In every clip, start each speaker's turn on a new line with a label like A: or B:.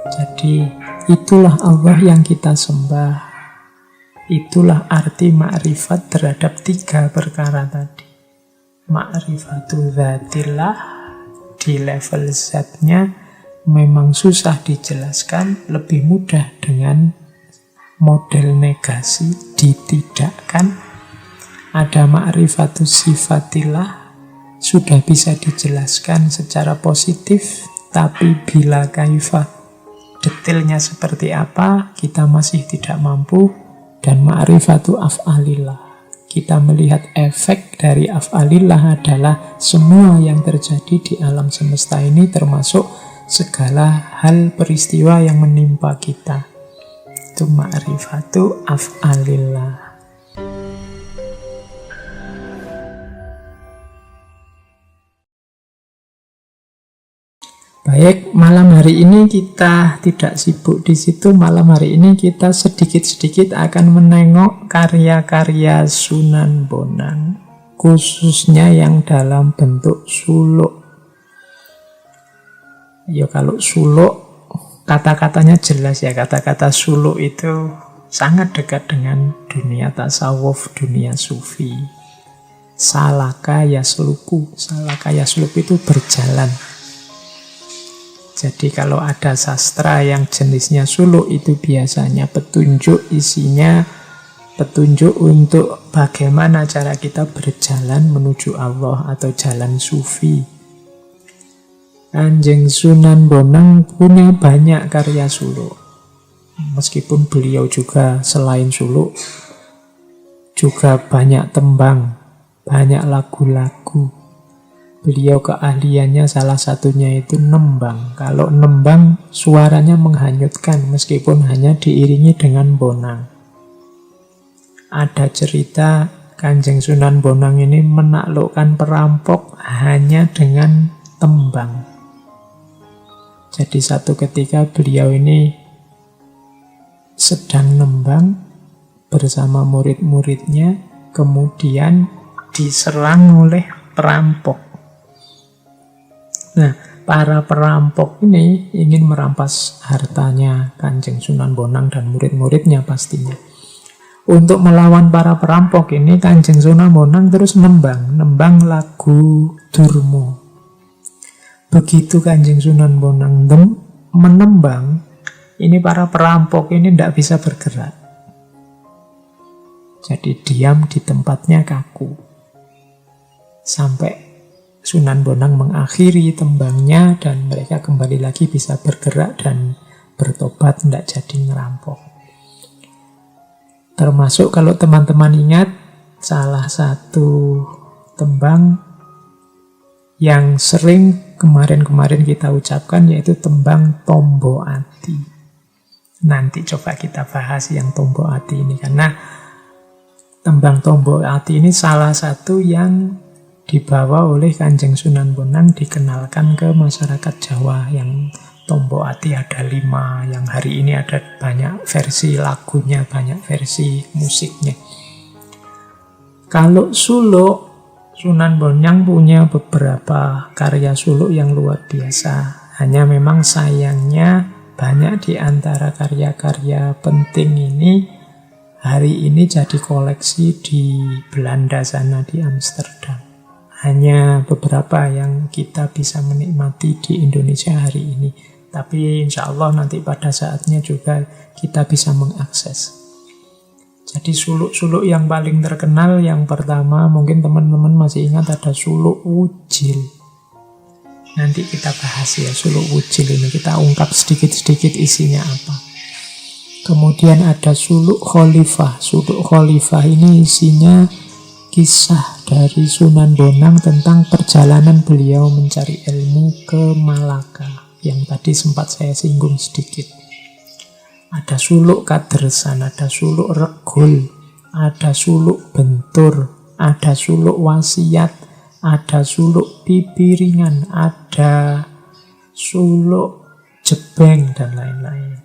A: Jadi itulah Allah yang kita sembah. Itulah arti ma'rifat terhadap 3 perkara tadi. Ma'rifatul zatillah, di level zatnya memang susah dijelaskan, lebih mudah dengan model negasi, ditidakkan. Ada ma'rifatul sifatillah, sudah bisa dijelaskan secara positif, tapi bila kaifah, detailnya seperti apa, kita masih tidak mampu. Dan ma'rifatu af'alillah, kita melihat efek dari af'alillah adalah semua yang terjadi di alam semesta ini, termasuk segala hal peristiwa yang menimpa kita. Itu ma'rifatu af'alillah. Baik, malam hari ini kita tidak sibuk di situ. Malam hari ini kita sedikit-sedikit akan menengok karya-karya Sunan Bonang, khususnya yang dalam bentuk suluk. Ya kalau suluk, kata-katanya jelas ya, kata-kata suluk itu sangat dekat dengan dunia tasawuf, dunia sufi. Salaka yasluku, salaka yasluku itu berjalan. Jadi kalau ada sastra yang jenisnya suluk, itu biasanya petunjuk, isinya petunjuk untuk bagaimana cara kita berjalan menuju Allah atau jalan sufi. Kanjeng Sunan Bonang punya banyak karya suluk. Meskipun beliau juga selain suluk, juga banyak tembang, banyak lagu-lagu. Beliau keahliannya salah satunya itu nembang. Kalau nembang suaranya menghanyutkan meskipun hanya diiringi dengan bonang. Ada cerita Kanjeng Sunan Bonang ini menaklukkan perampok hanya dengan tembang. Jadi satu ketika beliau ini sedang nembang bersama murid-muridnya, kemudian diserang oleh perampok. Nah, para perampok ini ingin merampas hartanya Kanjeng Sunan Bonang dan murid-muridnya pastinya. Untuk melawan para perampok ini, Kanjeng Sunan Bonang terus nembang lagu Durmo. Begitu Kanjeng Sunan Bonang menembang, ini para perampok ini tidak bisa bergerak. Jadi diam di tempatnya kaku. Sampai Sunan Bonang mengakhiri tembangnya dan mereka kembali lagi bisa bergerak dan bertobat, tidak jadi ngerampok. Termasuk kalau teman-teman ingat, salah satu tembang yang sering kemarin-kemarin kita ucapkan yaitu tembang Tombo Ati. Nanti coba kita bahas yang Tombo Ati ini, karena tembang Tombo Ati ini salah satu yang dibawa oleh Kanjeng Sunan Bonang, dikenalkan ke masyarakat Jawa. Yang Tombo Ati ada 5, yang hari ini ada banyak versi lagunya, banyak versi musiknya. Kalau suluk, Sunan Bonang punya beberapa karya suluk yang luar biasa. Hanya memang sayangnya banyak di antara karya-karya penting ini hari ini jadi koleksi di Belanda sana, di Amsterdam. Hanya beberapa yang kita bisa menikmati di Indonesia hari ini. Tapi insya Allah nanti pada saatnya juga kita bisa mengakses. Jadi suluk-suluk yang paling terkenal, yang pertama mungkin teman-teman masih ingat ada suluk Wujil. Nanti kita bahas ya suluk Wujil ini, kita ungkap sedikit-sedikit isinya apa. Kemudian ada suluk Khalifah. Suluk Khalifah ini isinya kisah dari Sunan Bonang tentang perjalanan beliau mencari ilmu ke Malaka, yang tadi sempat saya singgung sedikit. Ada suluk Kadersan, ada suluk Regul, ada suluk Bentur, ada suluk Wasiat, ada suluk Pipiringan, ada suluk Jebeng, dan lain-lain.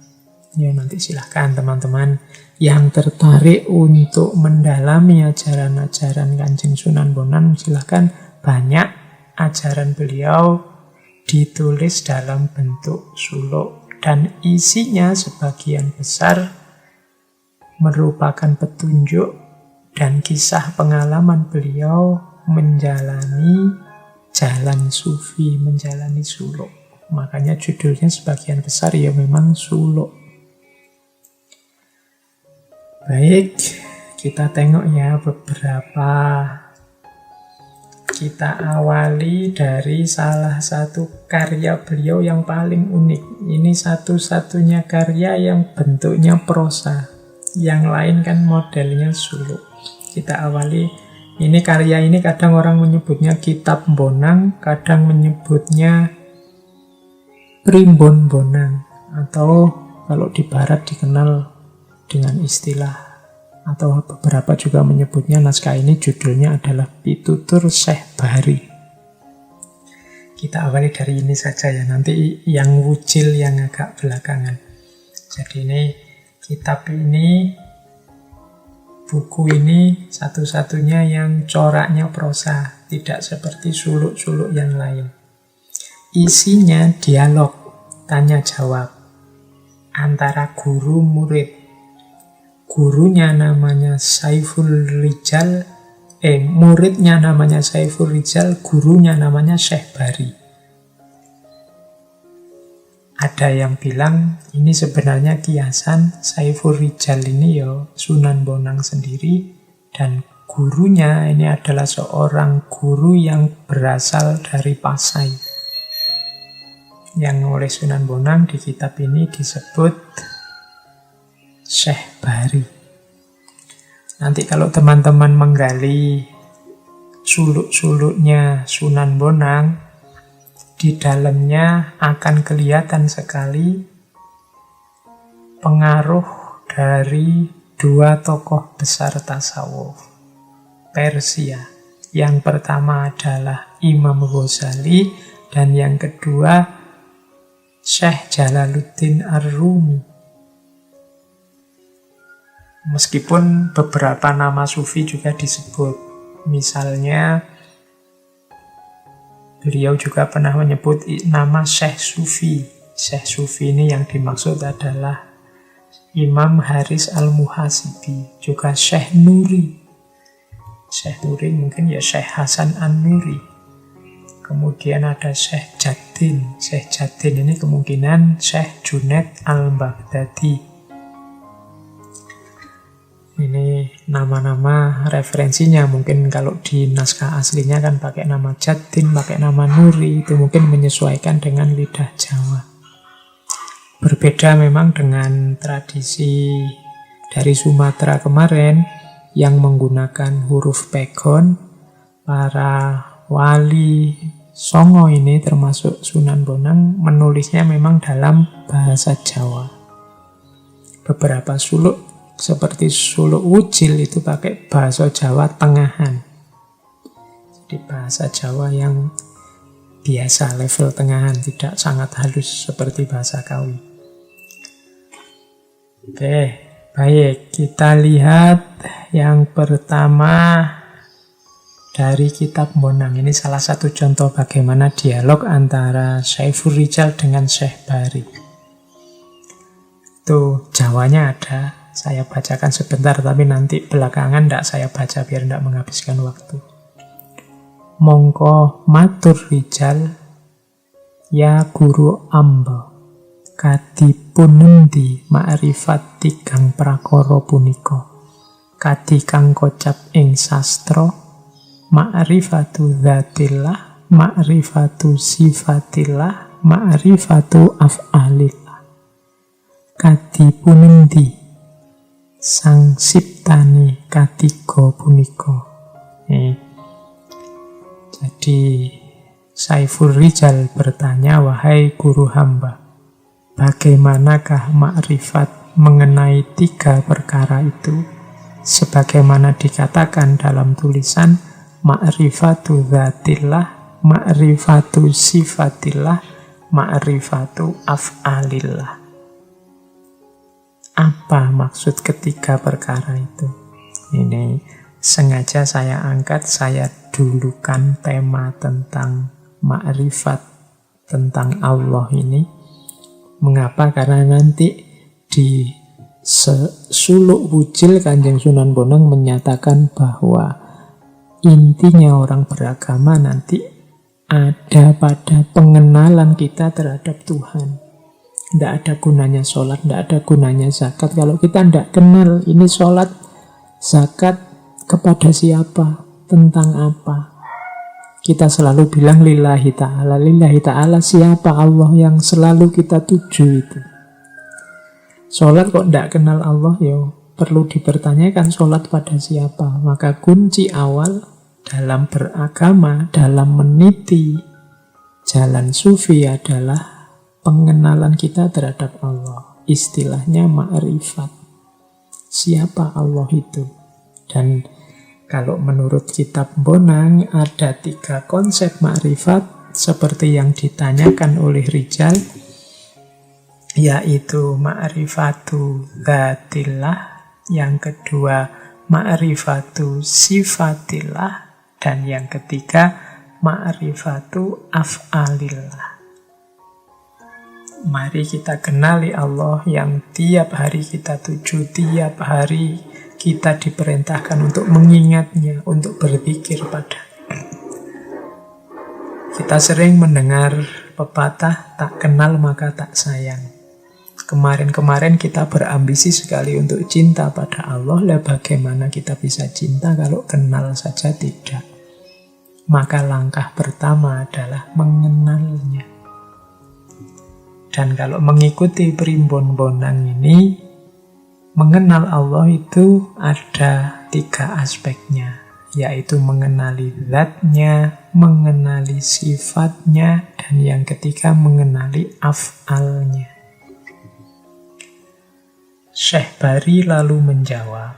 A: Ya nanti silahkan teman-teman yang tertarik untuk mendalami ajaran-ajaran Kanjeng Sunan Bonang, silahkan. Banyak ajaran beliau ditulis dalam bentuk suluk dan isinya sebagian besar merupakan petunjuk dan kisah pengalaman beliau menjalani jalan sufi, menjalani suluk. Makanya judulnya sebagian besar ya memang suluk. Baik, kita tengok ya beberapa. Kita awali dari salah satu karya beliau yang paling unik. Ini satu-satunya karya yang bentuknya prosa. Yang lain kan modelnya suluk. Kita awali, ini karya ini kadang orang menyebutnya Kitab Bonang, kadang menyebutnya Primbon Bonang, atau kalau di barat dikenal dengan istilah, atau beberapa juga menyebutnya naskah ini judulnya adalah Pitutur Syekh Bahri. Kita awali dari ini saja ya, nanti yang wujil yang agak belakangan. Jadi ini kitab ini, buku ini satu-satunya yang coraknya prosa, tidak seperti suluk-suluk yang lain. Isinya dialog, tanya jawab antara guru murid. Gurunya namanya Saiful Rijal, muridnya namanya Saiful Rijal, gurunya namanya Syekh Bahri. Ada yang bilang ini sebenarnya kiasan, Saiful Rijal ini ya Sunan Bonang sendiri, dan gurunya ini adalah seorang guru yang berasal dari Pasai, yang oleh Sunan Bonang di kitab ini disebut Syekh Bahri. Nanti kalau teman-teman menggali suluk-suluknya Sunan Bonang, di dalamnya akan kelihatan sekali pengaruh dari dua tokoh besar tasawuf Persia. Yang pertama adalah Imam Ghazali, dan yang kedua Syekh Jalaluddin Ar-Rumi. Meskipun beberapa nama sufi juga disebut. Misalnya beliau juga pernah menyebut nama Syekh Sufi. Syekh Sufi ini yang dimaksud adalah Imam Haris Al-Muhasibi, juga Syekh Nuri. Syekh Nuri mungkin ya Syekh Hasan An-Nuri. Kemudian ada Syekh Jaddin. Syekh Jaddin ini kemungkinan Syekh Junaid Al-Baghdadi. Ini nama-nama referensinya. Mungkin kalau di naskah aslinya kan pakai nama Jaddin, pakai nama Nuri. Itu mungkin menyesuaikan dengan lidah Jawa. Berbeda memang dengan tradisi dari Sumatera kemarin yang menggunakan huruf pegon. Para wali Songo ini termasuk Sunan Bonang menulisnya memang dalam bahasa Jawa. Beberapa suluk seperti suluk wujil itu pakai bahasa Jawa tengahan. Jadi bahasa Jawa yang biasa, level tengahan, tidak sangat halus seperti bahasa Kawi. Oke, baik, kita lihat yang pertama dari Kitab Bonang. Ini salah satu contoh bagaimana dialog antara Saiful Rijal dengan Syekh Bahri. Itu Jawanya ada. Saya bacakan sebentar, tapi nanti belakangan tidak saya baca biar tidak menghabiskan waktu. Mongko matur Rijal, ya guru amba, kadipun endi makrifat tigang prakara punika, kadi kang kocap ing sastra, makrifatu dzatillah, makrifatu sifatillah, makrifatu af'alillah. Kadipun endi sang siptane katiga punika. Jadi Saiful Rijal bertanya, wahai guru hamba, bagaimanakah makrifat mengenai tiga perkara itu? Sebagaimana dikatakan dalam tulisan, makrifatu dzatillah, makrifatu sifatillah, makrifatu af'alillah. Apa maksud ketiga perkara itu? Ini sengaja saya angkat, saya dulukan tema tentang makrifat, tentang Allah ini. Mengapa? Karena nanti di suluk wujil Kanjeng Sunan Bonang menyatakan bahwa intinya orang beragama nanti ada pada pengenalan kita terhadap Tuhan. Tidak ada gunanya sholat, tidak ada gunanya zakat. Kalau kita tidak kenal ini sholat, zakat kepada siapa, tentang apa. Kita selalu bilang lillahi ta'ala. Lillahi ta'ala siapa? Allah yang selalu kita tuju itu. Sholat kok tidak kenal Allah, ya perlu dipertanyakan sholat pada siapa. Maka kunci awal dalam beragama, dalam meniti jalan sufi adalah pengenalan kita terhadap Allah. Istilahnya ma'rifat. Siapa Allah itu? Dan kalau menurut kitab Bonang ada 3 konsep ma'rifat seperti yang ditanyakan oleh Rijal, yaitu ma'rifatu dzatillah, yang kedua ma'rifatu sifatillah, dan yang ketiga ma'rifatu af'alillah. Mari kita kenali Allah yang tiap hari kita tuju, tiap hari kita diperintahkan untuk mengingatnya, untuk berpikir pada. Kita sering mendengar pepatah, tak kenal maka tak sayang. Kemarin-kemarin kita berambisi sekali untuk cinta pada Allah. Lah bagaimana kita bisa cinta kalau kenal saja tidak? Maka langkah pertama adalah mengenalnya. Dan kalau mengikuti Primbon Bonang ini, mengenal Allah itu ada 3 aspeknya, yaitu mengenali zatnya, mengenali sifatnya, dan yang ketiga mengenali af'alnya. Syekh Bari lalu menjawab,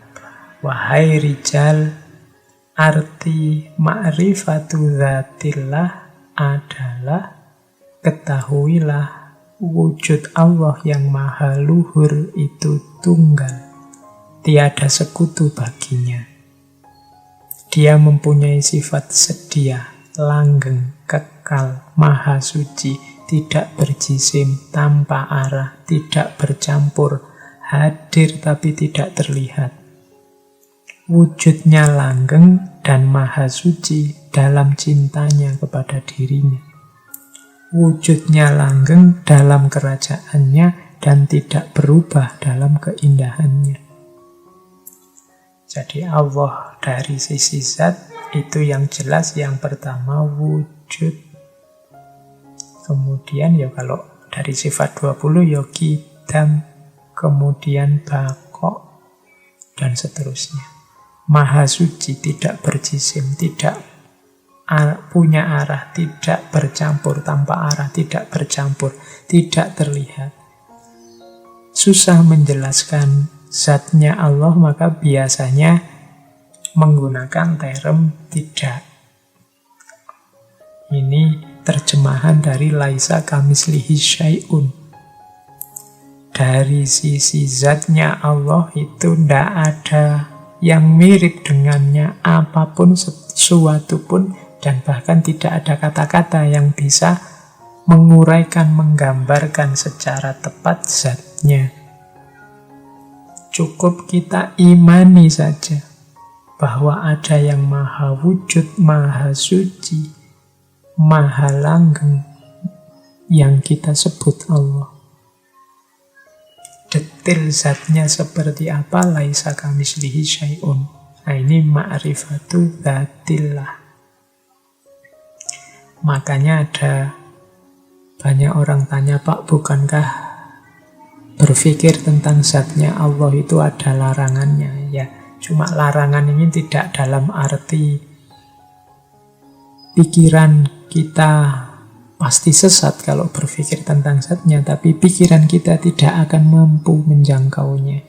A: wahai Rijal, arti ma'rifatu dzatillah adalah ketahuilah wujud Allah yang maha luhur itu tunggal, tiada sekutu baginya. Dia mempunyai sifat sedia, langgeng, kekal, maha suci, tidak berjisim, tanpa arah, tidak bercampur, hadir tapi tidak terlihat. Wujudnya langgeng dan maha suci dalam cintanya kepada dirinya. Wujudnya langgeng dalam kerajaannya dan tidak berubah dalam keindahannya. Jadi Allah dari sisi zat itu yang jelas, yang pertama wujud. Kemudian ya kalau dari sifat 20 ya qidam, kemudian baqo, dan seterusnya. Maha suci, tidak berjisim, tidak punya arah, tidak bercampur, tanpa arah, tidak bercampur, tidak terlihat. Susah menjelaskan zatnya Allah, maka biasanya menggunakan term tidak. Ini terjemahan dari laisa kamislihi syai'un. Dari sisi zatnya Allah itu tidak ada yang mirip dengannya, apapun, sesuatu pun, dan bahkan tidak ada kata-kata yang bisa menguraikan, menggambarkan secara tepat zatnya. Cukup kita imani saja bahwa ada yang maha wujud, maha suci, maha langgeng, yang kita sebut Allah. Detil zatnya seperti apa, laisa kamislihi syai'un. Nah ini ma'rifatu dzatillah. Makanya ada banyak orang tanya, Pak, bukankah berpikir tentang zatnya Allah itu ada larangannya? Ya, cuma larangan ini tidak dalam arti pikiran kita pasti sesat kalau berpikir tentang zatnya, tapi pikiran kita tidak akan mampu menjangkaunya.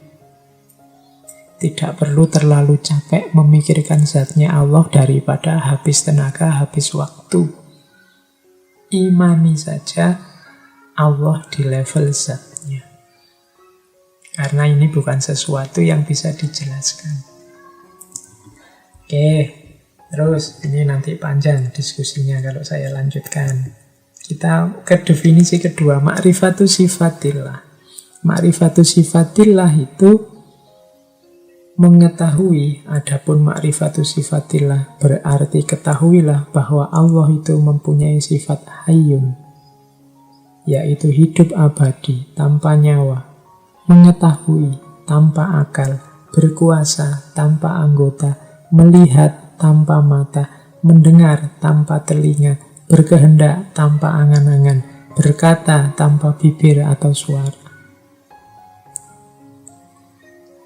A: Tidak perlu terlalu capek memikirkan zatnya Allah daripada habis tenaga, habis waktu. Imani saja Allah di level zatnya. Karena ini bukan sesuatu yang bisa dijelaskan. Oke, terus ini nanti panjang diskusinya kalau saya lanjutkan. Kita ke definisi kedua, ma'rifatus sifatillah. Ma'rifatus sifatillah itu mengetahui, adapun ma'rifatus sifatillah berarti ketahuilah bahwa Allah itu mempunyai sifat hayyun, yaitu hidup abadi, tanpa nyawa, mengetahui tanpa akal, berkuasa tanpa anggota, melihat tanpa mata, mendengar tanpa telinga, berkehendak tanpa angan-angan, berkata tanpa bibir atau suara.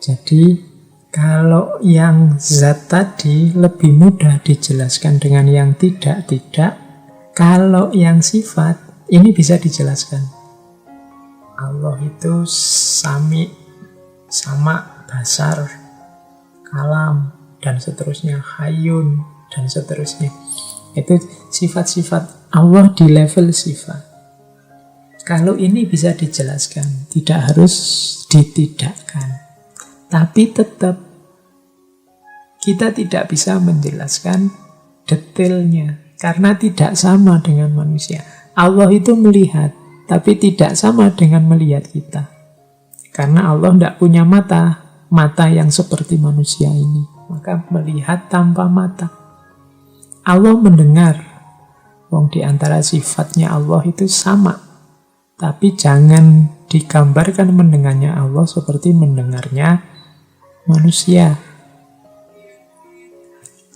A: Jadi, kalau yang zat tadi lebih mudah dijelaskan dengan yang tidak. Kalau yang sifat, ini bisa dijelaskan. Allah itu sami, sama, basar, kalam, dan seterusnya, hayyun, dan seterusnya. Itu sifat-sifat Allah di level sifat. Kalau ini bisa dijelaskan, tidak harus ditidakkan. Tapi tetap kita tidak bisa menjelaskan detailnya, karena tidak sama dengan manusia. Allah itu melihat, tapi tidak sama dengan melihat kita. Karena Allah tidak punya mata yang seperti manusia ini. Maka melihat tanpa mata. Allah mendengar. Wong di antara sifatnya Allah itu sama. Tapi jangan digambarkan mendengarnya Allah seperti mendengarnya manusia.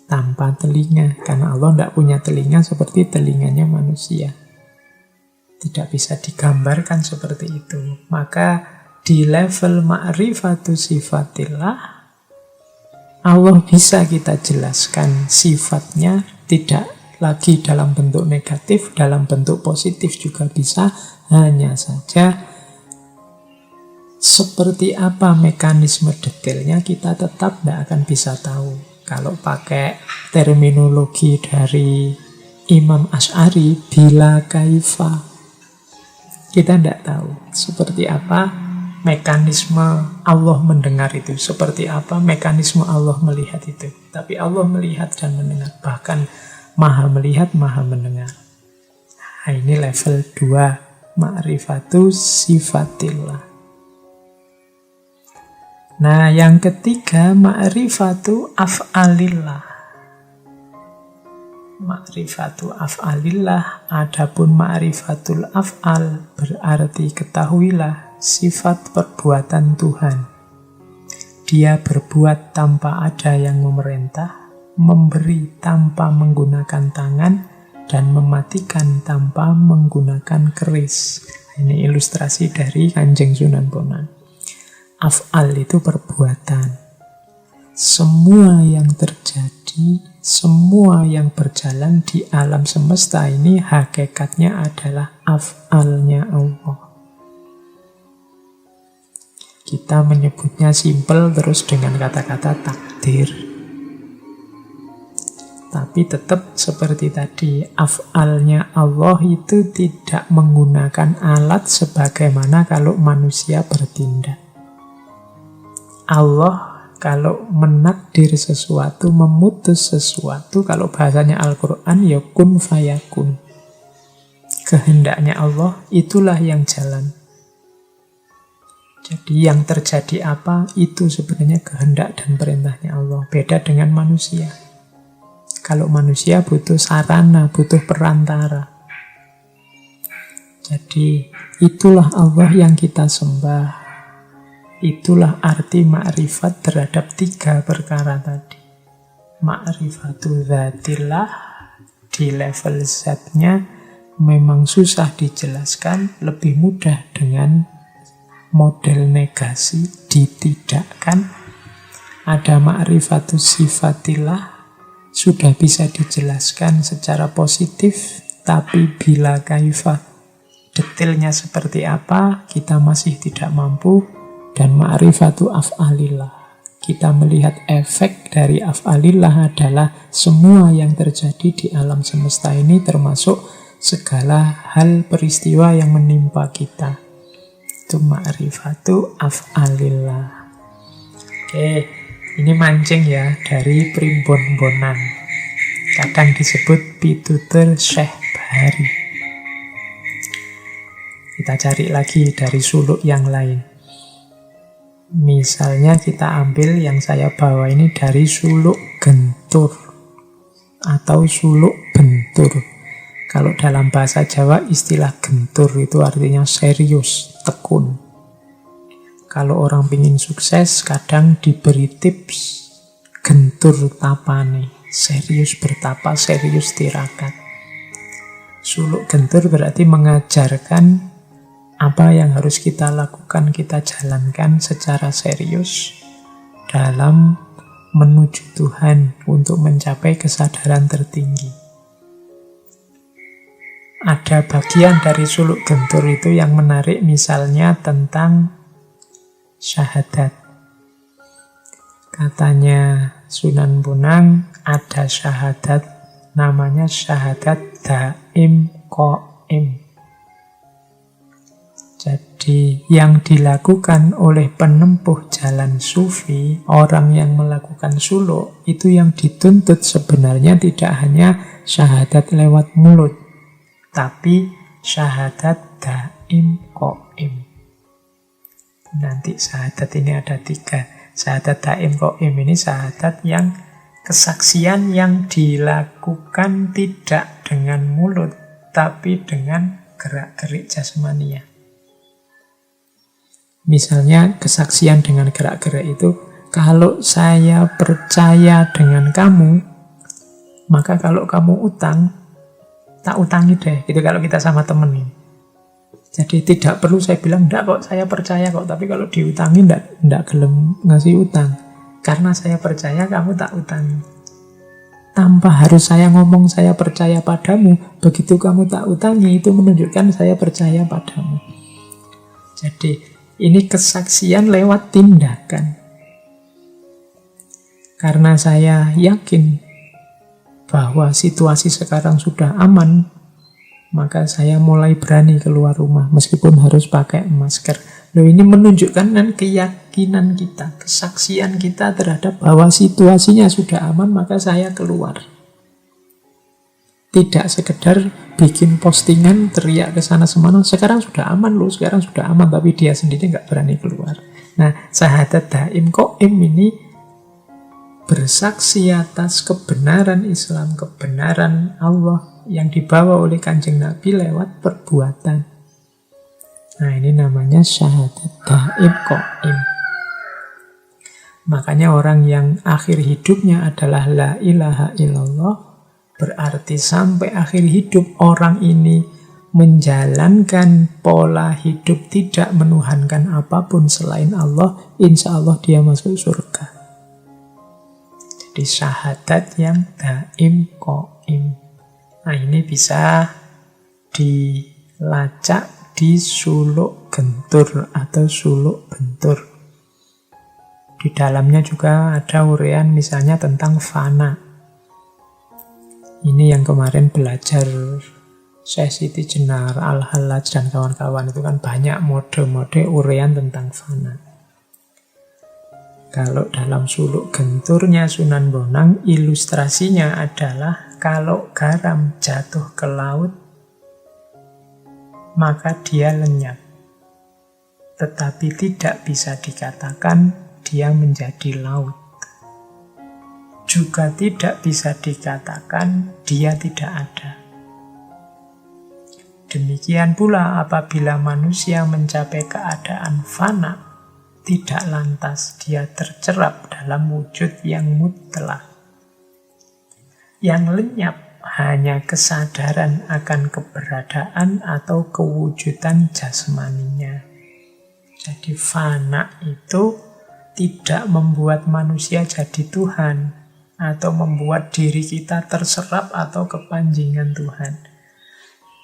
A: Tanpa telinga. Karena Allah tidak punya telinga seperti telinganya manusia. Tidak bisa digambarkan seperti itu. Maka di level ma'rifatus sifatillah, Allah bisa kita jelaskan sifatnya, tidak lagi dalam bentuk negatif, dalam bentuk positif juga bisa. Hanya saja seperti apa mekanisme detailnya kita tetap tidak akan bisa tahu. Kalau pakai terminologi dari Imam Asy'ari, bila kaifa, kita tidak tahu seperti apa mekanisme Allah mendengar itu, seperti apa mekanisme Allah melihat itu. Tapi Allah melihat dan mendengar, bahkan maha melihat, maha mendengar. Nah, ini level 2, ma'rifatus sifatillah. Nah, yang ketiga, ma'rifatu af'alillah. Ma'rifatu af'alillah, adapun ma'rifatul af'al berarti ketahuilah sifat perbuatan Tuhan. Dia berbuat tanpa ada yang memerintah, memberi tanpa menggunakan tangan, dan mematikan tanpa menggunakan keris. Ini ilustrasi dari Kanjeng Sunan Bonang. Af'al itu perbuatan. Semua yang terjadi, semua yang berjalan di alam semesta ini hakikatnya adalah af'alnya Allah. Kita menyebutnya simpel terus dengan kata-kata takdir. Tapi tetap seperti tadi, af'alnya Allah itu tidak menggunakan alat sebagaimana kalau manusia bertindak. Allah kalau menakdir sesuatu, memutus sesuatu, kalau bahasanya Al-Quran ya kun fayakun. Kehendaknya Allah itulah yang jalan. Jadi yang terjadi apa, itu sebenarnya kehendak dan perintahnya Allah. Beda dengan manusia. Kalau manusia butuh sarana, butuh perantara. Jadi itulah Allah yang kita sembah. Itulah arti ma'rifat terhadap 3 perkara tadi. Ma'rifatul dzatillah, di level zatnya memang susah dijelaskan, lebih mudah dengan model negasi, ditidakkan. Ada ma'rifatus sifatillah, sudah bisa dijelaskan secara positif, tapi bila kaifa, detailnya seperti apa, kita masih tidak mampu. Dan ma'rifatu af'alillah, kita melihat efek dari af'alillah adalah semua yang terjadi di alam semesta ini, termasuk segala hal peristiwa yang menimpa kita. Itu ma'rifatu af'alillah. Oke, ini mancing ya dari Primbon Bonang. Kadang disebut pitutur Syekh Bahari. Kita cari lagi dari suluk yang lain. Misalnya kita ambil yang saya bawa ini dari suluk gentur atau suluk bentur. Kalau dalam bahasa Jawa istilah gentur itu artinya serius, tekun. Kalau orang ingin sukses kadang diberi tips gentur tapane, serius bertapa, serius tirakat. Suluk gentur berarti mengajarkan apa yang harus kita lakukan, kita jalankan secara serius dalam menuju Tuhan untuk mencapai kesadaran tertinggi. Ada bagian dari suluk gentur itu yang menarik, misalnya tentang syahadat. Katanya Sunan Bonang ada syahadat namanya syahadat daim qaim. Jadi yang dilakukan oleh penempuh jalan sufi, orang yang melakukan suluk, itu yang dituntut sebenarnya tidak hanya syahadat lewat mulut, tapi syahadat daim qaim. Nanti syahadat ini ada 3. Syahadat daim qaim ini syahadat yang kesaksian yang dilakukan tidak dengan mulut, tapi dengan gerak-gerik jasmania. Misalnya kesaksian dengan gerak-gerik itu, kalau saya percaya dengan kamu, maka kalau kamu utang, tak utangi deh. Itu kalau kita sama temen ini. Jadi tidak perlu saya bilang, enggak kok saya percaya kok. Tapi kalau diutangi enggak gelem ngasih utang. Karena saya percaya kamu tak utangi. Tanpa harus saya ngomong saya percaya padamu, begitu kamu tak utangi, itu menunjukkan saya percaya padamu. Jadi ini kesaksian lewat tindakan. Karena saya yakin bahwa situasi sekarang sudah aman, maka saya mulai berani keluar rumah meskipun harus pakai masker. Loh, ini menunjukkan keyakinan kita, kesaksian kita terhadap bahwa situasinya sudah aman, maka saya keluar. Tidak sekedar bikin postingan, teriak ke sana semana, sekarang sudah aman loh, sekarang sudah aman, tapi dia sendiri nggak berani keluar. Nah, syahadat daim qaim ini bersaksi atas kebenaran Islam, kebenaran Allah yang dibawa oleh Kanjeng Nabi lewat perbuatan. Nah, ini namanya syahadat daim qaim. Makanya orang yang akhir hidupnya adalah la ilaha illallah, berarti sampai akhir hidup orang ini menjalankan pola hidup tidak menuhankan apapun selain Allah, insya Allah dia masuk surga. Jadi syahadat yang daim qaim. Nah, ini bisa dilacak di suluk gentur atau suluk bentur. Di dalamnya juga ada uraian misalnya tentang fana. Ini yang kemarin belajar Syekh Siti Jenar, Al-Hallaj dan kawan-kawan itu kan banyak mode-mode uraian tentang fana. Kalau dalam suluk genturnya Sunan Bonang, ilustrasinya adalah kalau garam jatuh ke laut, maka dia lenyap. Tetapi tidak bisa dikatakan dia menjadi laut. Juga tidak bisa dikatakan dia tidak ada. Demikian pula apabila manusia mencapai keadaan fana, tidak lantas dia tercerap dalam wujud yang mutlak. Yang lenyap hanya kesadaran akan keberadaan atau kewujudan jasmaninya. Jadi fana itu tidak membuat manusia jadi Tuhan, atau membuat diri kita terserap atau kepanjingan Tuhan.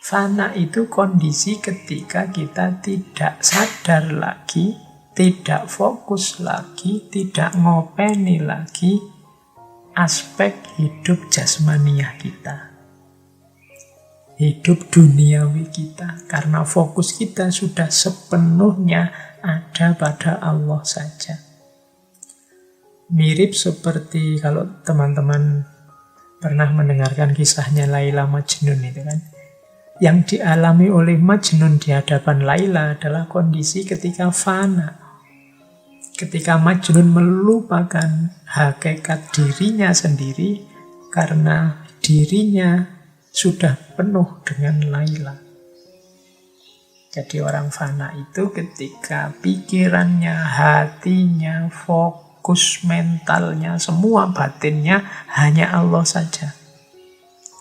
A: Fana itu kondisi ketika kita tidak sadar lagi, tidak fokus lagi, tidak ngopeni lagi aspek hidup jasmaniah kita, hidup duniawi kita, karena fokus kita sudah sepenuhnya ada pada Allah saja. Mirip seperti kalau teman-teman pernah mendengarkan kisahnya Laila Majnun itu kan. Yang dialami oleh Majnun di hadapan Laila adalah kondisi ketika fana. Ketika Majnun melupakan hakikat dirinya sendiri karena dirinya sudah penuh dengan Laila. Jadi orang fana itu ketika pikirannya, hatinya, fokus mentalnya, semua batinnya hanya Allah saja.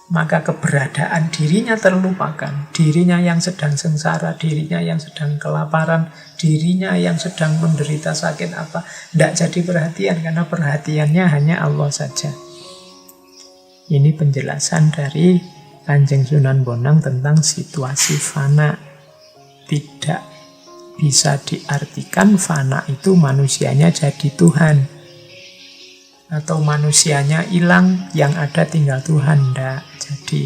A: Maka keberadaan dirinya terlupakan. Dirinya yang sedang sengsara, dirinya yang sedang kelaparan, dirinya yang sedang menderita sakit apa, tidak jadi perhatian karena perhatiannya hanya Allah saja. Ini penjelasan dari Kanjeng Sunan Bonang tentang situasi fana. Tidak bisa diartikan fana itu manusianya jadi Tuhan. Atau manusianya hilang, yang ada tinggal Tuhan. Tidak. Jadi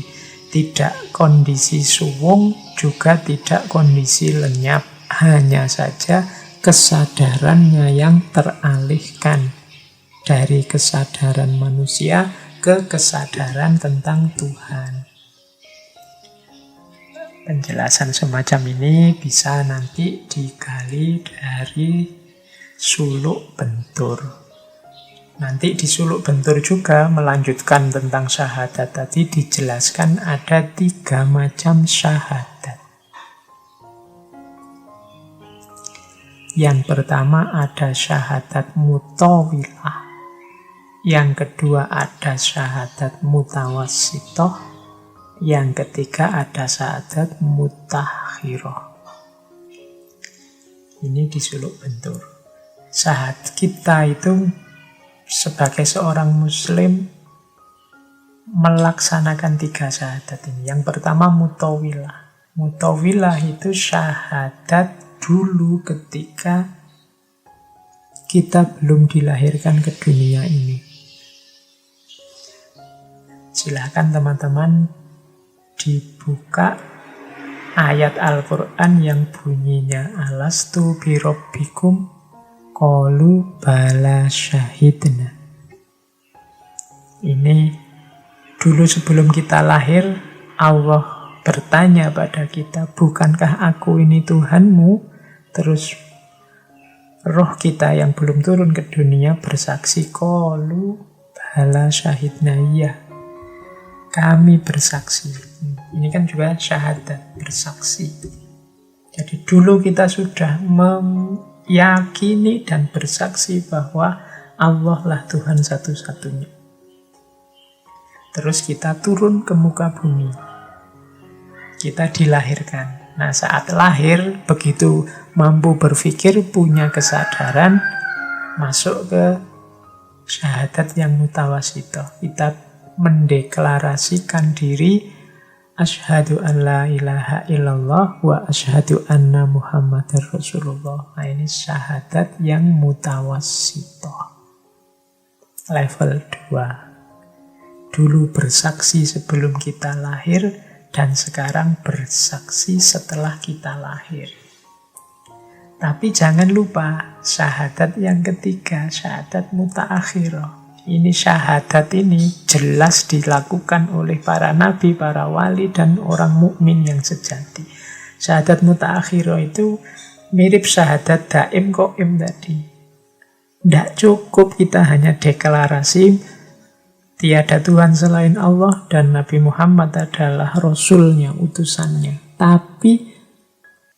A: tidak kondisi suwung, juga tidak kondisi lenyap. Hanya saja kesadarannya yang teralihkan dari kesadaran manusia ke kesadaran tentang Tuhan. Penjelasan semacam ini bisa nanti digali dari suluk bentur. Nanti di suluk bentur juga melanjutkan tentang syahadat tadi, dijelaskan ada 3 macam syahadat. Yang pertama ada syahadat mutawilah. Yang kedua ada syahadat mutawassithah. Yang ketiga ada syahadat mutakhirah. Ini di suluk bentur. Syahadat kita itu sebagai seorang muslim melaksanakan 3 syahadat ini. Yang pertama mutawilah. Mutawilah itu syahadat dulu ketika kita belum dilahirkan ke dunia ini. Silahkan teman-teman dibuka ayat Al-Quran yang bunyinya alastu birabbikum qalu bala syahidna. Ini dulu sebelum kita lahir, Allah bertanya pada kita, bukankah aku ini Tuhanmu? Terus roh kita yang belum turun ke dunia bersaksi, qalu bala syahidna, iya, kami bersaksi. Ini kan juga syahadat, bersaksi. Jadi dulu kita sudah yakini dan bersaksi bahwa Allah lah Tuhan satu-satunya. Terus kita turun ke muka bumi. Kita dilahirkan. Nah, saat lahir, begitu mampu berpikir, punya kesadaran, masuk ke syahadat yang mutawassithah. Kita mendeklarasikan diri, asyhadu an la ilaha illallah wa asyhadu anna muhammadar rasulullah. Nah, ini syahadat yang mutawassithah. Level 2. Dulu bersaksi sebelum kita lahir, dan sekarang bersaksi setelah kita lahir. Tapi jangan lupa syahadat yang ketiga, syahadat mutaakhirah. Ini syahadat ini jelas dilakukan oleh para nabi, para wali, dan orang mukmin yang sejati. Syahadat mutaakhirah itu mirip syahadat daim qaim tadi. Tidak cukup kita hanya deklarasi tiada Tuhan selain Allah dan Nabi Muhammad adalah Rasulnya, utusannya. Tapi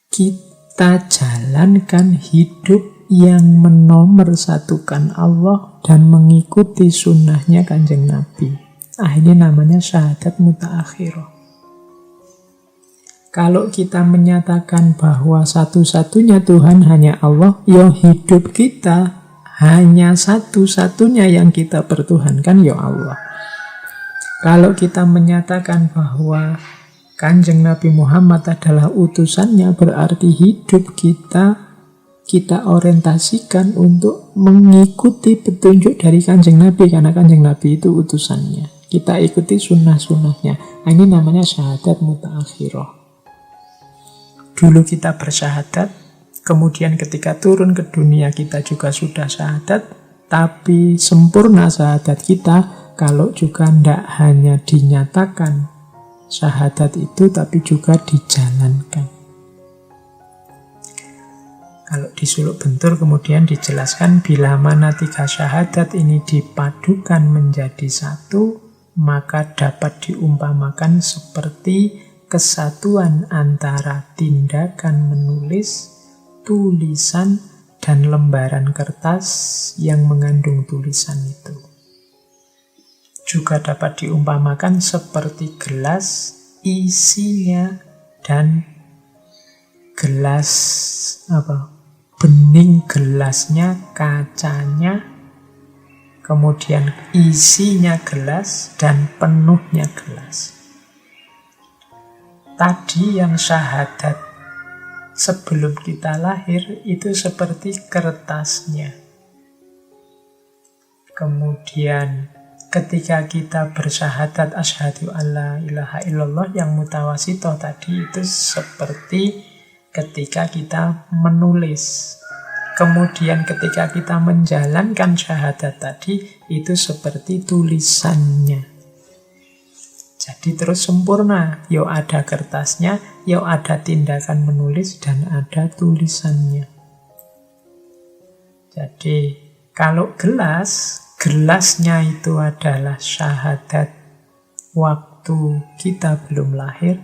A: kita jalankan hidup yang menomorsatukan Allah dan mengikuti sunnahnya Kanjeng Nabi. Ini namanya syahadat mutaakhirah. Kalau kita menyatakan bahwa satu-satunya Tuhan hanya Allah, ya hidup kita hanya satu-satunya yang kita pertuhankan, ya Allah. Kalau kita menyatakan bahwa Kanjeng Nabi Muhammad adalah utusannya, berarti hidup kita orientasikan untuk mengikuti petunjuk dari Kanjeng Nabi, karena Kanjeng Nabi itu utusannya. Kita ikuti sunnah-sunnahnya. Ini namanya syahadat mutaakhirah. Dulu kita bersyahadat, kemudian ketika turun ke dunia kita juga sudah syahadat, tapi sempurna syahadat kita kalau juga tidak hanya dinyatakan syahadat itu, tapi juga dijalankan. Kalau di Suluk Bentur kemudian dijelaskan, bila mana 3 syahadat ini dipadukan menjadi satu, maka dapat diumpamakan seperti kesatuan antara tindakan menulis, tulisan, dan lembaran kertas yang mengandung tulisan itu. Juga dapat diumpamakan seperti gelas, isinya dan gelas bening gelasnya, kacanya, kemudian isinya gelas dan penuhnya gelas. Tadi yang syahadat sebelum kita lahir itu seperti kertasnya. Kemudian ketika kita bersyahadat asyhadu alla ilaha illallah yang mutawasitoh tadi itu seperti ketika kita menulis. Kemudian ketika kita menjalankan syahadat tadi itu seperti tulisannya. Jadi terus sempurna. Yo ada kertasnya, yo ada tindakan menulis, dan ada tulisannya. Jadi kalau gelasnya itu adalah syahadat waktu kita belum lahir.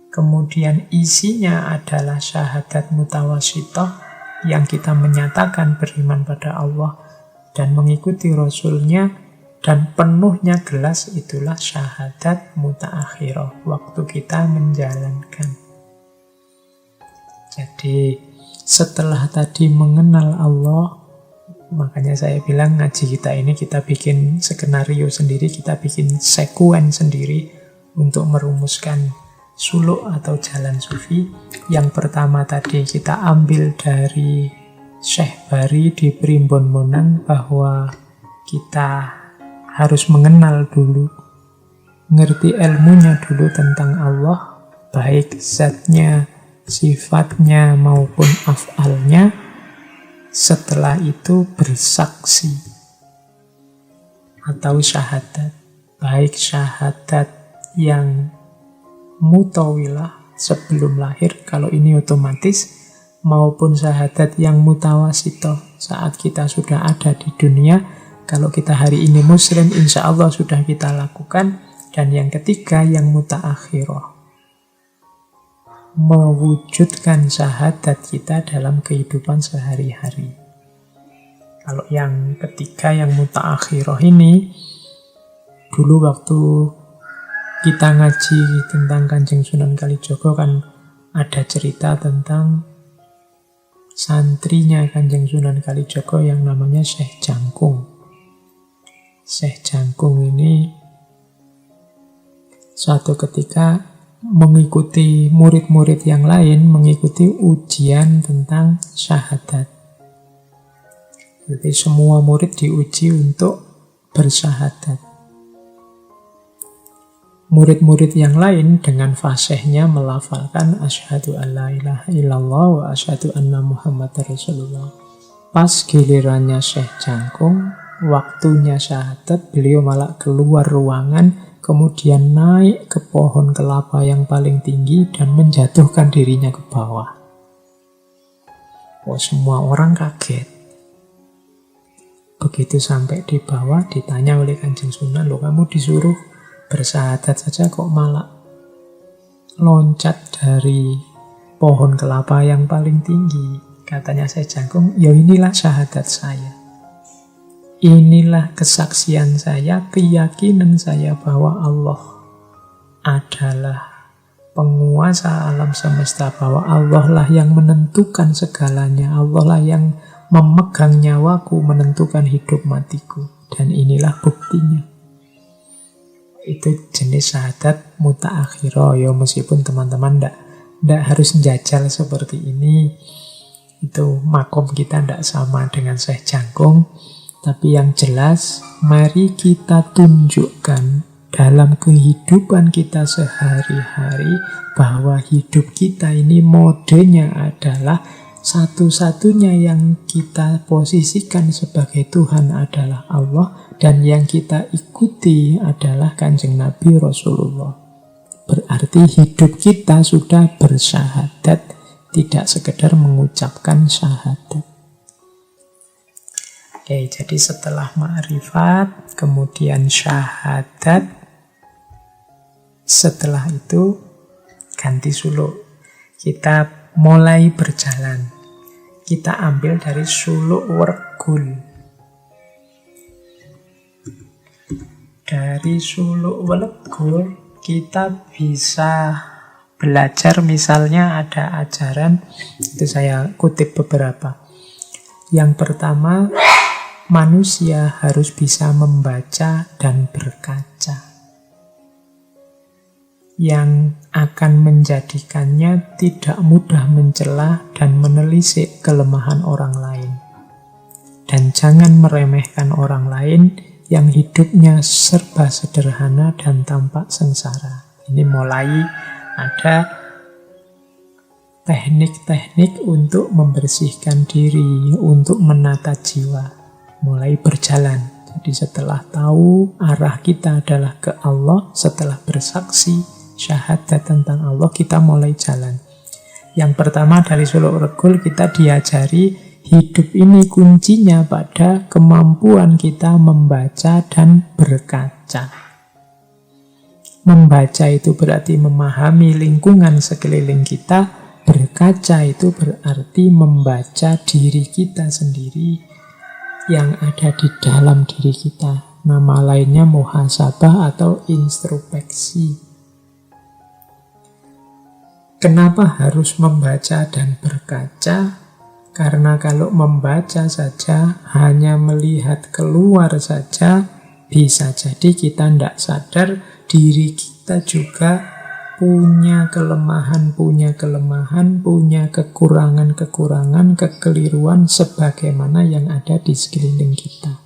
A: Kemudian isinya adalah syahadat mutawasitoh yang kita menyatakan beriman pada Allah dan mengikuti Rasul-Nya. Dan penuhnya gelas itulah syahadat mutaakhirah, waktu kita menjalankan. Jadi setelah tadi mengenal Allah, makanya saya bilang ngaji kita ini kita bikin skenario sendiri, kita bikin sekuen sendiri untuk merumuskan suluk atau jalan sufi. Yang pertama tadi kita ambil dari Syekh Bari di Primbon Monang bahwa kita harus mengenal dulu, ngerti ilmunya dulu tentang Allah, baik zatnya, sifatnya maupun af'alnya. Setelah itu bersaksi atau syahadat, baik syahadat yang mutawilah sebelum lahir, kalau ini otomatis, maupun syahadat yang mutawasitoh saat kita sudah ada di dunia. Kalau kita hari ini muslim, insya Allah sudah kita lakukan. Dan yang ketiga, yang mutaakhirah, mewujudkan syahadat kita dalam kehidupan sehari-hari. Kalau yang ketiga, yang mutaakhirah ini, dulu waktu kita ngaji tentang Kanjeng Sunan Kalijaga kan ada cerita tentang santrinya Kanjeng Sunan Kalijaga yang namanya Syekh Jangkung. Syekh Jangkung ini suatu ketika mengikuti murid-murid yang lain mengikuti ujian tentang syahadat. Jadi semua murid diuji untuk bersyahadat. Murid-murid yang lain dengan fasihnya melafalkan asyhadu alla ilaha illallah wa asyhadu anna muhammadar rasulullah. Pas gilirannya Syekh Jangkung, waktunya syahadat, beliau malah keluar ruangan, kemudian naik ke pohon kelapa yang paling tinggi dan menjatuhkan dirinya ke bawah. Semua orang kaget. Begitu sampai di bawah, ditanya oleh Kanjeng Sunan, loh kamu disuruh bersyahadat saja kok malah loncat dari pohon kelapa yang paling tinggi? Katanya Syekh Jangkung, ya inilah syahadat saya. Inilah kesaksian saya, keyakinan saya bahwa Allah adalah penguasa alam semesta, bahwa Allah lah yang menentukan segalanya, Allah lah yang memegang nyawaku, menentukan hidup matiku, dan inilah buktinya. Itu jenis syahadat mutaakhirah. Ya meskipun teman-teman ndak harus njajal seperti ini, itu makom kita ndak sama dengan Syekh Jangkung. Tapi yang jelas, mari kita tunjukkan dalam kehidupan kita sehari-hari bahwa hidup kita ini modenya adalah satu-satunya yang kita posisikan sebagai Tuhan adalah Allah, dan yang kita ikuti adalah Kanjeng Nabi Rasulullah. berarti hidup kita sudah bersyahadat, tidak sekedar mengucapkan syahadat. Oke, jadi setelah ma'rifat, kemudian syahadat, setelah itu ganti suluk. Kita mulai berjalan. Kita ambil dari suluk wergul. Dari suluk wergul kita bisa belajar, misalnya ada ajaran, itu saya kutip beberapa. Yang pertama, manusia harus bisa membaca dan berkaca, yang akan menjadikannya tidak mudah mencela dan menelisik kelemahan orang lain. Dan jangan meremehkan orang lain yang hidupnya serba sederhana dan tampak sengsara. Ini mulai ada teknik-teknik untuk membersihkan diri, untuk menata jiwa. Mulai berjalan. Jadi setelah tahu arah kita adalah ke Allah, setelah bersaksi syahadat tentang Allah, kita mulai jalan. Yang pertama dari suluk regul kita diajari hidup ini kuncinya pada kemampuan kita membaca dan berkaca. Membaca itu berarti memahami lingkungan sekeliling kita, berkaca itu berarti membaca diri kita sendiri yang ada di dalam diri kita. Nama lainnya muhasabah atau introspeksi. Kenapa harus membaca dan berkaca? Karena kalau membaca saja, hanya melihat keluar saja, bisa jadi kita tidak sadar diri kita juga punya kelemahan, punya kekurangan, kekeliruan sebagaimana yang ada di sekeliling kita.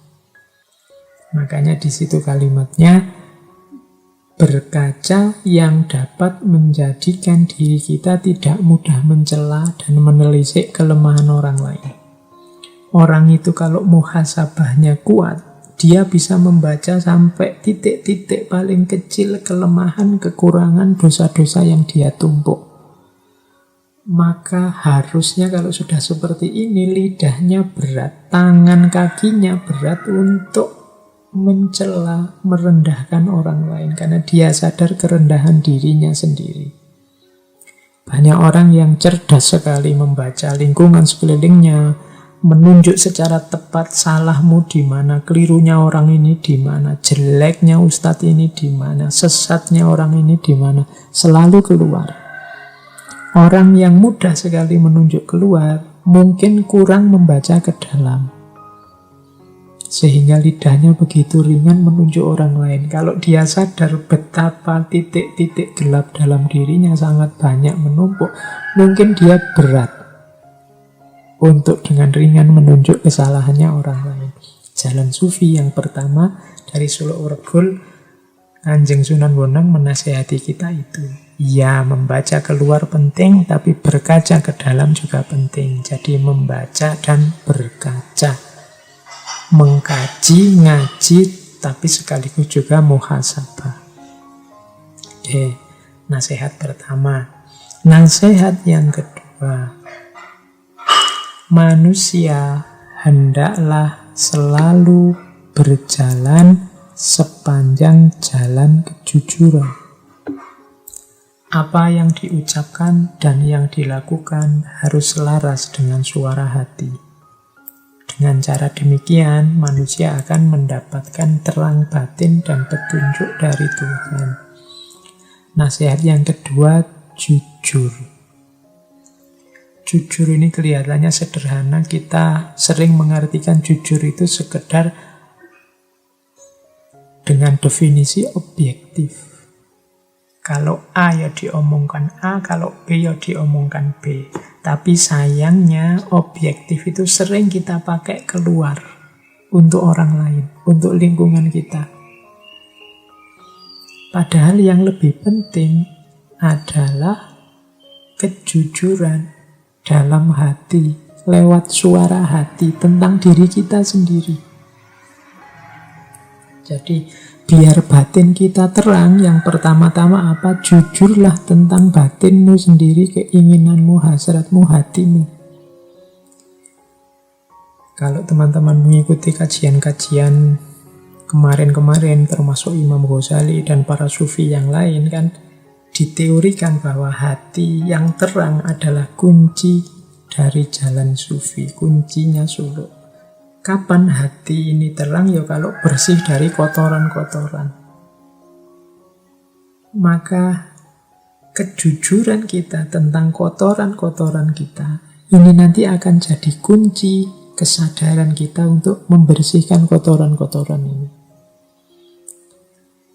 A: Makanya di situ kalimatnya berkaca yang dapat menjadikan diri kita tidak mudah mencela dan menelisik kelemahan orang lain. Orang itu kalau muhasabahnya kuat, dia bisa membaca sampai titik-titik paling kecil kelemahan, kekurangan, dosa-dosa yang dia tumpuk. Maka harusnya kalau sudah seperti ini, lidahnya berat, tangan kakinya berat untuk mencela, merendahkan orang lain. Karena dia sadar kerendahan dirinya sendiri. Banyak orang yang cerdas sekali membaca lingkungan sekelilingnya, menunjuk secara tepat salahmu di mana, kelirunya orang ini di mana, jeleknya ustadz ini di mana, sesatnya orang ini di mana, selalu keluar. Orang yang mudah sekali menunjuk keluar mungkin kurang membaca ke dalam, sehingga lidahnya begitu ringan menunjuk orang lain. Kalau dia sadar betapa titik-titik gelap dalam dirinya sangat banyak menumpuk, mungkin dia berat untuk dengan ringan menunjuk kesalahannya orang lain. Jalan sufi yang pertama dari suluk regul, Kanjeng Sunan Bonang menasihati kita itu. Ya, membaca keluar penting, tapi berkaca ke dalam juga penting. Jadi membaca dan berkaca. Mengkaji, ngaji, tapi sekaligus juga muhasabah. Oke, nasihat pertama. Nasihat yang kedua, manusia hendaklah selalu berjalan sepanjang jalan kejujuran. Apa yang diucapkan dan yang dilakukan harus selaras dengan suara hati. Dengan cara demikian, manusia akan mendapatkan terang batin dan petunjuk dari Tuhan. Nasihat yang kedua, jujur. Jujur ini kelihatannya sederhana, kita sering mengartikan jujur itu sekedar dengan definisi objektif. Kalau A ya diomongkan A, kalau B ya diomongkan B. Tapi sayangnya objektif itu sering kita pakai keluar untuk orang lain, untuk lingkungan kita. Padahal yang lebih penting adalah kejujuran dalam hati, lewat suara hati tentang diri kita sendiri. Jadi Biar batin kita terang, yang pertama-tama apa? Jujurlah tentang batinmu sendiri, keinginanmu, hasratmu, hatimu. Kalau teman-teman mengikuti kajian-kajian kemarin-kemarin, termasuk Imam Ghazali dan para sufi yang lain kan, diteorikan bahwa hati yang terang adalah kunci dari jalan sufi, kuncinya suluk. Kapan hati ini terang? Ya kalau bersih dari kotoran-kotoran. Maka kejujuran kita tentang kotoran-kotoran kita, ini nanti akan jadi kunci kesadaran kita untuk membersihkan kotoran-kotoran ini.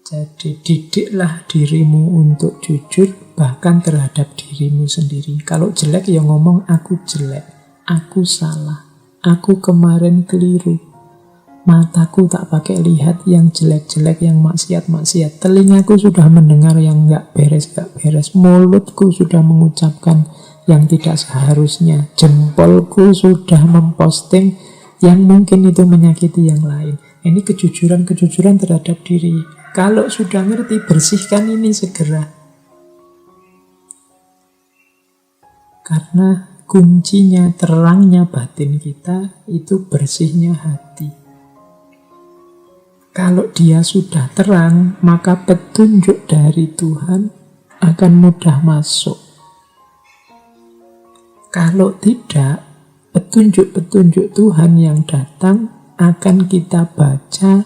A: Jadi didiklah dirimu untuk jujur, bahkan terhadap dirimu sendiri. Kalau jelek ya ngomong aku jelek, aku salah, aku kemarin keliru. Mataku tak pakai lihat yang jelek-jelek, yang maksiat-maksiat. Telingaku sudah mendengar yang gak beres-gak beres. Mulutku sudah mengucapkan yang tidak seharusnya. Jempolku sudah memposting yang mungkin itu menyakiti yang lain. Ini kejujuran-kejujuran terhadap diri. Kalau sudah ngerti, bersihkan ini segera. Karena kuncinya, terangnya batin kita itu bersihnya hati. Kalau dia sudah terang, maka petunjuk dari Tuhan akan mudah masuk. Kalau tidak, petunjuk-petunjuk Tuhan yang datang akan kita baca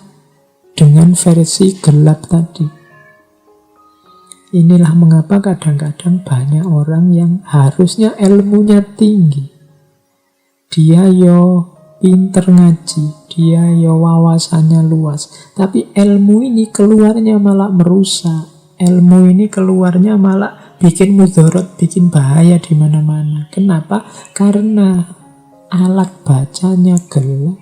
A: dengan versi gelap tadi. Inilah mengapa kadang-kadang banyak orang yang harusnya ilmunya tinggi. Dia yo pinter ngaji, dia yo wawasannya luas. Tapi ilmu ini keluarnya malah merusak. Ilmu ini keluarnya malah bikin mudarat, bikin bahaya di mana-mana. Kenapa? Karena alat bacanya gelap.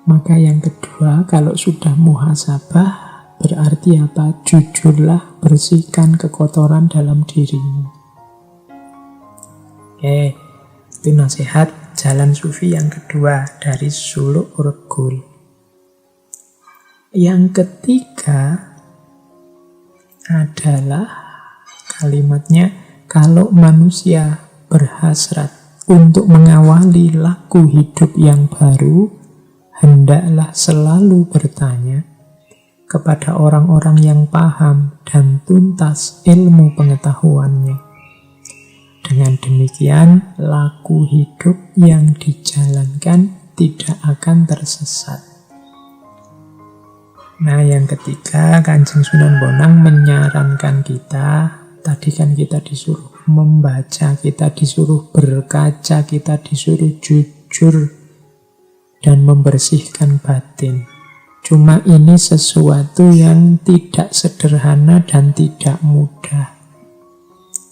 A: Maka yang kedua, kalau sudah muhasabah, berarti apa? Jujurlah, bersihkan kekotoran dalam dirimu. Oke, itu nasihat jalan sufi yang kedua dari suluk regul. Yang ketiga adalah kalimatnya, kalau manusia berhasrat untuk mengawali laku hidup yang baru, hendaklah selalu bertanya kepada orang-orang yang paham dan tuntas ilmu pengetahuannya. Dengan demikian, laku hidup yang dijalankan tidak akan tersesat. Nah, yang ketiga, Kanjeng Sunan Bonang menyarankan kita, tadi kan kita disuruh membaca, kita disuruh berkaca, kita disuruh jujur dan membersihkan batin. Cuma ini sesuatu yang tidak sederhana dan tidak mudah.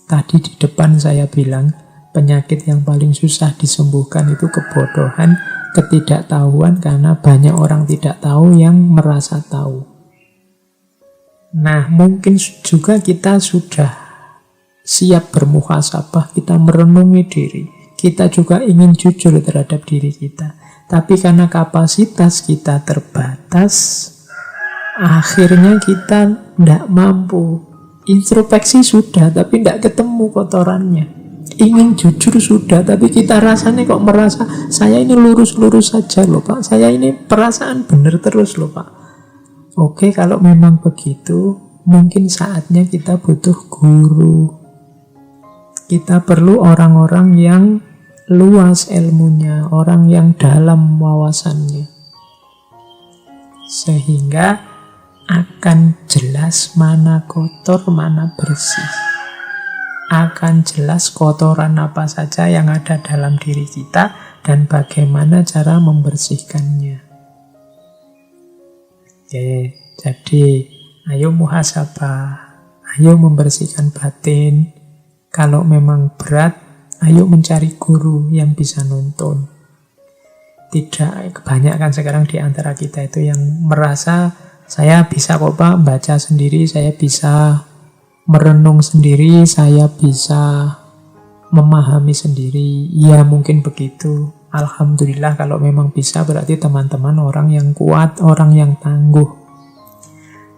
A: Tadi di depan saya bilang, penyakit yang paling susah disembuhkan itu kebodohan, ketidaktahuan, karena banyak orang tidak tahu yang merasa tahu. Nah, mungkin juga kita sudah siap bermuhasabah, kita merenungi diri. Kita juga ingin jujur terhadap diri kita. Tapi karena kapasitas kita terbatas, akhirnya kita tidak mampu. Introspeksi sudah, tapi tidak ketemu kotorannya. Ingin jujur sudah, tapi kita rasanya kok merasa, saya ini lurus-lurus saja loh Pak. Saya ini perasaan benar terus loh Pak. Oke, kalau memang begitu, mungkin saatnya kita butuh guru. Kita perlu orang-orang yang luas ilmunya, orang yang dalam wawasannya, sehingga akan jelas mana kotor, mana bersih. Akan jelas kotoran apa saja yang ada dalam diri kita dan bagaimana cara membersihkannya. Oke, jadi ayo muhasabah, ayo membersihkan batin. Kalau memang berat, ayo mencari guru yang bisa nuntun. Tidak, kebanyakan sekarang di antara kita itu yang merasa, saya bisa kok Pak baca sendiri, saya bisa merenung sendiri, saya bisa memahami sendiri. Ya mungkin begitu. Alhamdulillah kalau memang bisa, berarti teman-teman orang yang kuat, orang yang tangguh.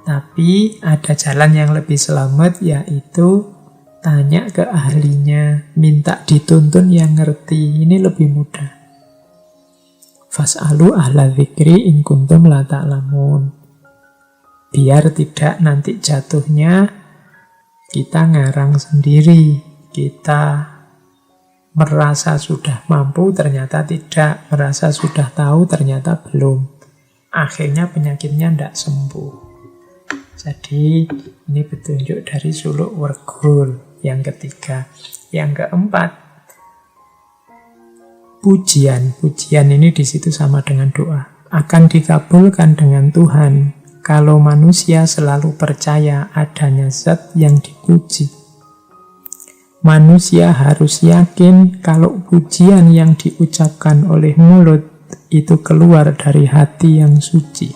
A: Tapi ada jalan yang lebih selamat, yaitu tanya ke ahlinya, minta dituntun yang ngerti. Ini lebih mudah. Fas'alu ahla dzikri in kuntum la ta'lamun. Biar tidak nanti jatuhnya kita ngarang sendiri. Kita merasa sudah mampu, ternyata tidak. Merasa sudah tahu, ternyata belum. Akhirnya penyakitnya tidak sembuh. Jadi ini petunjuk dari suluk wergul yang ketiga. Yang keempat, pujian. Pujian ini di situ sama dengan doa. Akan dikabulkan dengan Tuhan kalau manusia selalu percaya adanya zat yang dipuji. Manusia harus yakin kalau pujian yang diucapkan oleh mulut itu keluar dari hati yang suci.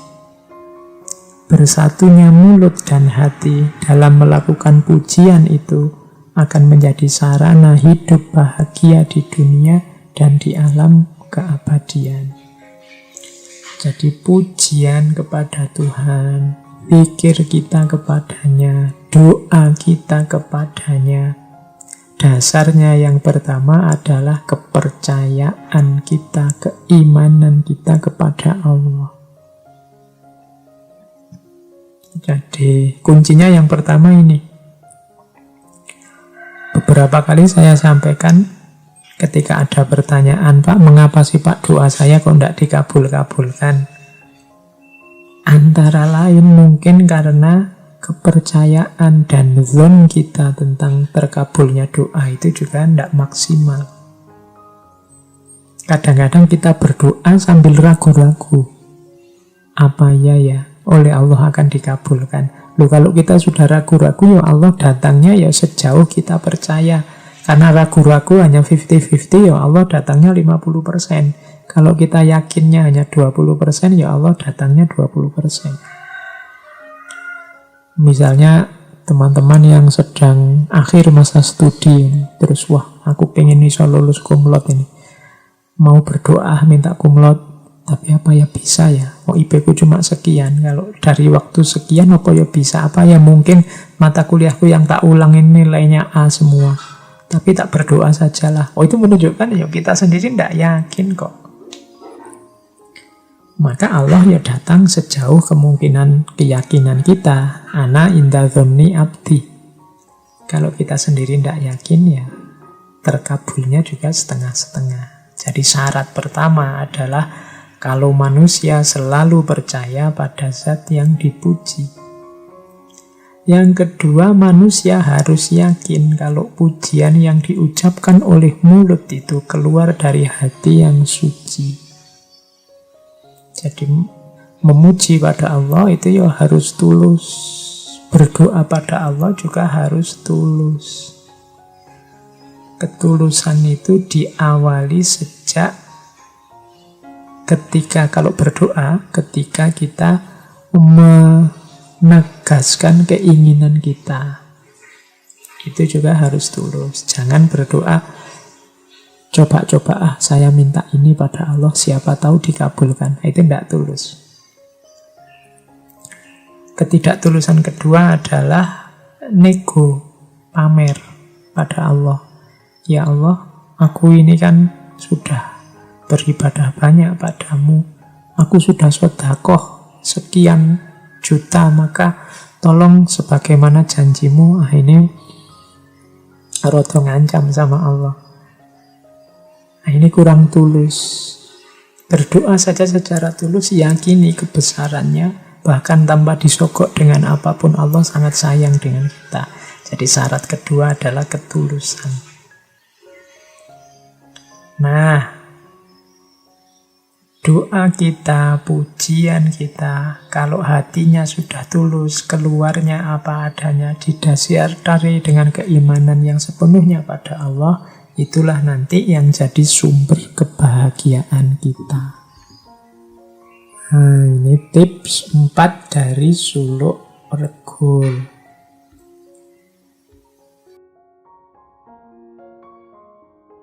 A: Bersatunya mulut dan hati dalam melakukan pujian itu akan menjadi sarana hidup bahagia di dunia dan di alam keabadian. Jadi pujian kepada Tuhan, pikir kita kepadanya, doa kita kepadanya, dasarnya yang pertama adalah kepercayaan kita, keimanan kita kepada Allah. Jadi kuncinya yang pertama ini. Beberapa kali saya sampaikan ketika ada pertanyaan, Pak, mengapa sih Pak doa saya kok tidak dikabul-kabulkan? Antara lain mungkin karena kepercayaan dan zon kita tentang terkabulnya doa itu juga tidak maksimal. Kadang-kadang kita berdoa sambil ragu-ragu. Apa ya oleh Allah akan dikabulkan? Loh, kalau kita sudah ragu-ragu, ya Allah datangnya ya sejauh kita percaya. Karena ragu-ragu hanya 50-50, ya Allah datangnya 50%. Kalau kita yakinnya hanya 20%, ya Allah datangnya 20%. Misalnya teman-teman yang sedang akhir masa studi ini, terus wah aku pengen bisa lulus kumlot ini, mau berdoa minta kumlot, tapi apa ya bisa ya, oh IP ku cuma sekian, kalau dari waktu sekian apa ya bisa, apa ya mungkin mata kuliahku yang tak ulangin nilainya A semua, tapi tak berdoa sajalah. Oh itu menunjukkan ya kita sendiri tidak yakin kok. Maka Allah ya datang sejauh kemungkinan keyakinan kita. Ana inda dzanni abdi. Kalau kita sendiri tidak yakin ya terkabulnya juga setengah-setengah. Jadi syarat pertama adalah kalau manusia selalu percaya pada zat yang dipuji. Yang kedua, manusia harus yakin kalau pujian yang diucapkan oleh mulut itu keluar dari hati yang suci. Jadi memuji pada Allah itu ya harus tulus. Berdoa pada Allah juga harus tulus. Ketulusan itu diawali sejak ketika, kalau berdoa, ketika kita menegaskan keinginan kita. Itu juga harus tulus. Jangan berdoa coba-coba saya minta ini pada Allah, siapa tahu dikabulkan. Itu tidak tulus. Ketidaktulusan kedua adalah nego, pamer pada Allah. Ya Allah, aku ini kan sudah beribadah banyak padamu. Aku sudah sedekah sekian juta, maka tolong sebagaimana janjimu. Ini rada ngancam sama Allah. Ini kurang tulus. Berdoa saja secara tulus, yakini kebesarannya, bahkan tanpa disogok dengan apapun, Allah sangat sayang dengan kita. Jadi syarat kedua adalah ketulusan. Nah, doa kita, pujian kita, kalau hatinya sudah tulus, keluarnya apa adanya, didasari dengan keimanan yang sepenuhnya pada Allah, itulah nanti yang jadi sumber kebahagiaan kita. Nah, ini tips 4 dari suluk regul.